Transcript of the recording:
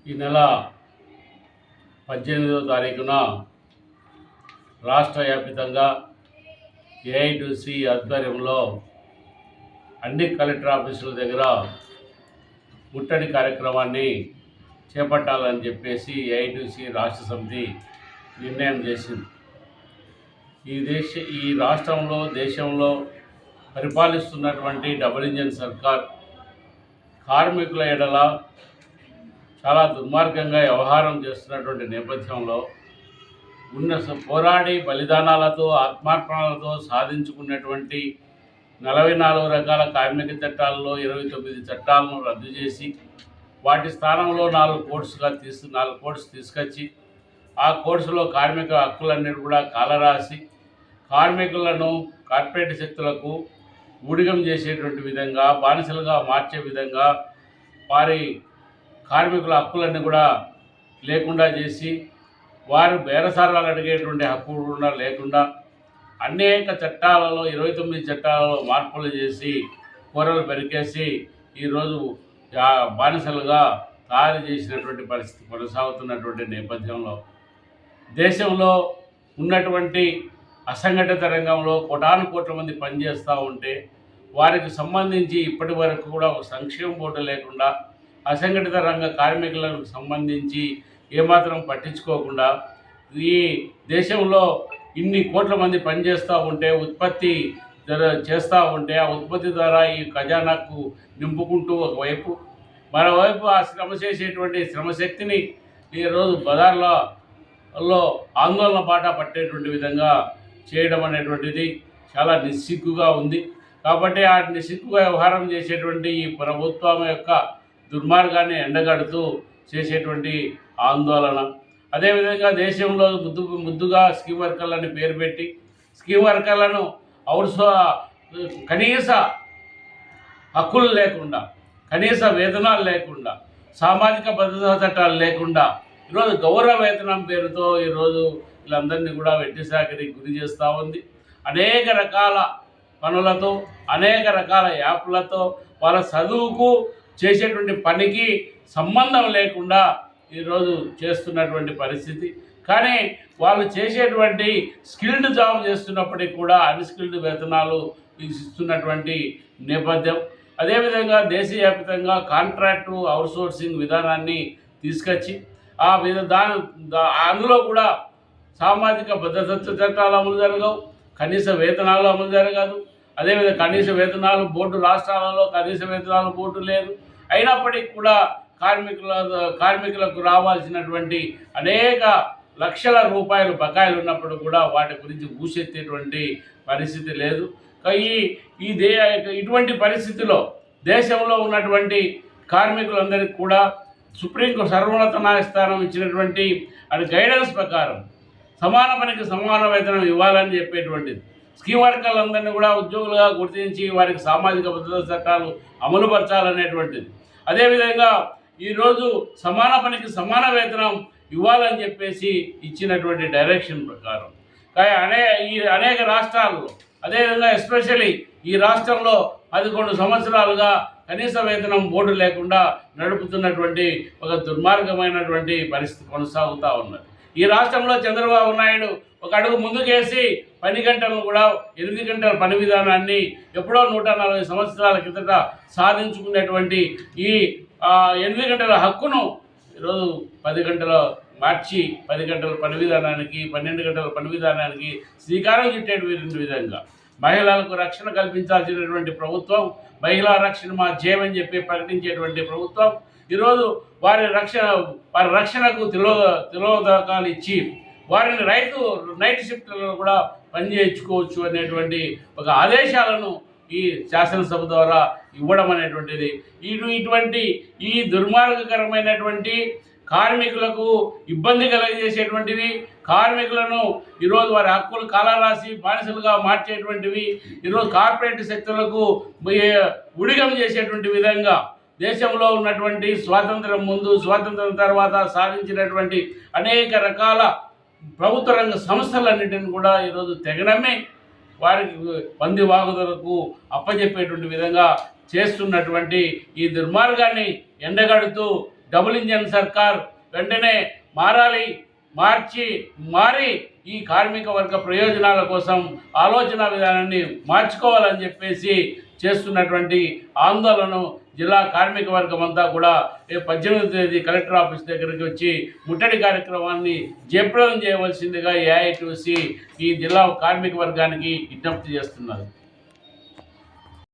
ఈ నెల 18వ తారీఖున రాష్ట్ర వ్యాప్తంగా ఏఐటీసీ ఆధ్వర్యంలో అన్ని కలెక్టర్ ఆఫీసుల దగ్గర ముట్టడి కార్యక్రమాన్ని చేపట్టాలని చెప్పేసి ఏఐటీసీ రాష్ట్ర సమితి నిర్ణయం చేసింది. ఈ రాష్ట్రంలో దేశంలో పరిపాలిస్తున్నటువంటి డబుల్ ఇంజన్ సర్కార్ కార్మికుల ఎడల చాలా దుర్మార్గంగా వ్యవహారం చేస్తున్నటువంటి నేపథ్యంలో పోరాడి బలిదానాలతో ఆత్మార్పణలతో సాధించుకున్నటువంటి 44 రకాల కార్మిక చట్టాలలో 29 చట్టాలను రద్దు చేసి వాటి స్థానంలో 4 కోడ్స్ తీసుకొచ్చి ఆ కోడ్స్లో కార్మిక హక్కులన్నీ కూడా కాలరాసి కార్మికులను కార్పొరేట్ శక్తులకు ఊడిగం చేసేటువంటి విధంగా బానిసలుగా మార్చే విధంగా వారి కార్మికుల హక్కులన్నీ కూడా లేకుండా చేసి వారు బేరసారాలు అడిగేటువంటి హక్కు కూడా లేకుండా అనేక చట్టాలలో 29 చట్టాలలో మార్పులు చేసి కూరలు పెరికేసి ఈరోజు బానిసలుగా తయారు చేసినటువంటి పరిస్థితి కొనసాగుతున్నటువంటి నేపథ్యంలో దేశంలో ఉన్నటువంటి అసంఘటిత రంగంలో కోటాను కోట్ల మంది పనిచేస్తూ ఉంటే వారికి సంబంధించి ఇప్పటి వరకు కూడా ఒక సంక్షేమ బోర్డు లేకుండా అసంఘటిత రంగ కార్మికులకు సంబంధించి ఏమాత్రం పట్టించుకోకుండా ఈ దేశంలో ఇన్ని కోట్ల మంది పనిచేస్తూ ఉంటే ఉత్పత్తి చేస్తూ ఉంటే ఆ ఉత్పత్తి ద్వారా ఈ ఖజానాకు నింపుకుంటూ ఒకవైపు మరోవైపు ఆ శ్రమ చేసేటువంటి శ్రమశక్తిని ఈరోజు బజార్లలో ఆందోళన బాట పట్టేటువంటి విధంగా చేయడం అనేటువంటిది చాలా నిస్సిగ్గుగా ఉంది. కాబట్టి ఆ నిస్సిగ్గుగా వ్యవహారం చేసేటువంటి ఈ ప్రభుత్వం యొక్క దుర్మార్గాన్ని ఎండగడుతూ చేసేటువంటి ఆందోళన, అదేవిధంగా దేశంలో ముద్దుగా స్కీమ్ వర్కర్లని పేరు పెట్టి స్కీమ్ వర్కర్లను కనీస హక్కులు లేకుండా కనీస వేతనాలు లేకుండా సామాజిక భద్రతా చట్టాలు లేకుండా ఈరోజు గౌరవ వేతనం పేరుతో ఈరోజు వీళ్ళందరినీ కూడా వెట్టిసాకిరికి గురి చేస్తూ ఉంది. అనేక రకాల పనులతో అనేక రకాల యాప్లతో వాళ్ళ చదువుకు చేసేటువంటి పనికి సంబంధం లేకుండా ఈరోజు చేస్తున్నటువంటి పరిస్థితి. కానీ వాళ్ళు చేసేటువంటి స్కిల్డ్ జాబ్ చేస్తున్నప్పటికీ కూడా అన్స్కిల్డ్ వేతనాలు ఇస్తున్నటువంటి నేపథ్యం. అదేవిధంగా దేశవ్యాప్తంగా కాంట్రాక్టు అవుట్సోర్సింగ్ విధానాన్ని తీసుకొచ్చి అందులో కూడా సామాజిక భద్రత చట్టాలు అమలు జరగవు, కనీస వేతనాలు అమలు జరగదు. అదేవిధంగా కనీస వేతనాలు బోర్డు రాష్ట్రాలలో కనీస వేతనాలు బోర్డు లేదు. అయినప్పటికీ కూడా కార్మికులకు రావాల్సినటువంటి అనేక లక్షల రూపాయలు బకాయిలు ఉన్నప్పుడు కూడా వాటి గురించి ఊసెత్తేటువంటి పరిస్థితి లేదు. ఇటువంటి పరిస్థితిలో దేశంలో ఉన్నటువంటి కార్మికులందరికీ కూడా సుప్రీంకోర్టు సర్వోన్నత న్యాయస్థానం ఇచ్చినటువంటి అది గైడెన్స్ ప్రకారం సమాన పనికి సమాన వేతనం ఇవ్వాలని చెప్పేటువంటిది. స్కీమ్ వర్కర్లందరినీ కూడా ఉద్యోగులుగా గుర్తించి వారికి సామాజిక భద్రతా చట్టాలు అమలుపరచాలనేటువంటిది. అదేవిధంగా ఈరోజు సమాన పనికి సమాన వేతనం ఇవ్వాలని చెప్పేసి ఇచ్చినటువంటి డైరెక్షన్ ప్రకారం అనేక రాష్ట్రాల్లో అదేవిధంగా ఎస్పెషల్లీ ఈ రాష్ట్రంలో 11 సంవత్సరాలుగా కనీస వేతనం బోర్డు లేకుండా నడుపుతున్నటువంటి ఒక దుర్మార్గమైనటువంటి పరిస్థితి కొనసాగుతూ ఉన్నది. ఈ రాష్ట్రంలో చంద్రబాబు నాయుడు ఒక అడుగు ముందుకేసి 10 గంటలను కూడా 8 గంటల పని విధానాన్ని ఎప్పుడో 140 సంవత్సరాల కిందట సాధించుకునేటువంటి ఈ 8 గంటల హక్కును ఈరోజు 10 గంటల మార్చి 10 గంటల పని విధానానికి 12 గంటల పని విధానానికి శ్రీకారం చుట్టేటువంటి విధంగా మహిళలకు రక్షణ కల్పించాల్సినటువంటి ప్రభుత్వం, మహిళా రక్షణ మా జయమని చెప్పి ప్రకటించేటువంటి ప్రభుత్వం ఈరోజు వారి రక్షణకు తిలోదకాలు ఇచ్చి వారిని నైట్ షిఫ్ట్లలో కూడా పనిచేయించుకోవచ్చు అనేటువంటి ఒక ఆదేశాలను ఈ శాసనసభ ద్వారా ఇవ్వడం అనేటువంటిది ఇటువంటి ఈ దుర్మార్గకరమైనటువంటి కార్మికులకు ఇబ్బంది కలిగజేసేటువంటివి, కార్మికులను ఈరోజు వారి హక్కులు కాలరాసి బానిసలుగా మార్చేటువంటివి, ఈరోజు కార్పొరేట్ శక్తులకు ఉడిగం చేసేటువంటి విధంగా దేశంలో ఉన్నటువంటి స్వాతంత్రం ముందు స్వాతంత్రం తర్వాత సాధించినటువంటి అనేక రకాల ప్రభుత్వ రంగ సంస్థలన్నింటిని కూడా ఈరోజు తెగనమ్మి వారికి పంది వాగుదలకు అప్పజెప్పేటువంటి విధంగా చేస్తున్నటువంటి ఈ దుర్మార్గాన్ని ఎండగడుతూ డబుల్ ఇంజన్ సర్కార్ వెంటనే మారి ఈ కార్మిక వర్గ ప్రయోజనాల కోసం ఆలోచన విధానాన్ని మార్చుకోవాలని చెప్పేసి చేస్తున్నటువంటి ఆందోళనను జిల్లా కార్మిక వర్గం అంతా కూడా 18వ తేదీ కలెక్టర్ ఆఫీస్ దగ్గరికి వచ్చి ముట్టడి కార్యక్రమాన్ని జయప్రదం చేయవలసిందిగా ఏఐటీయూసీ ఈ జిల్లా కార్మిక వర్గానికి విజ్ఞప్తి చేస్తున్నారు.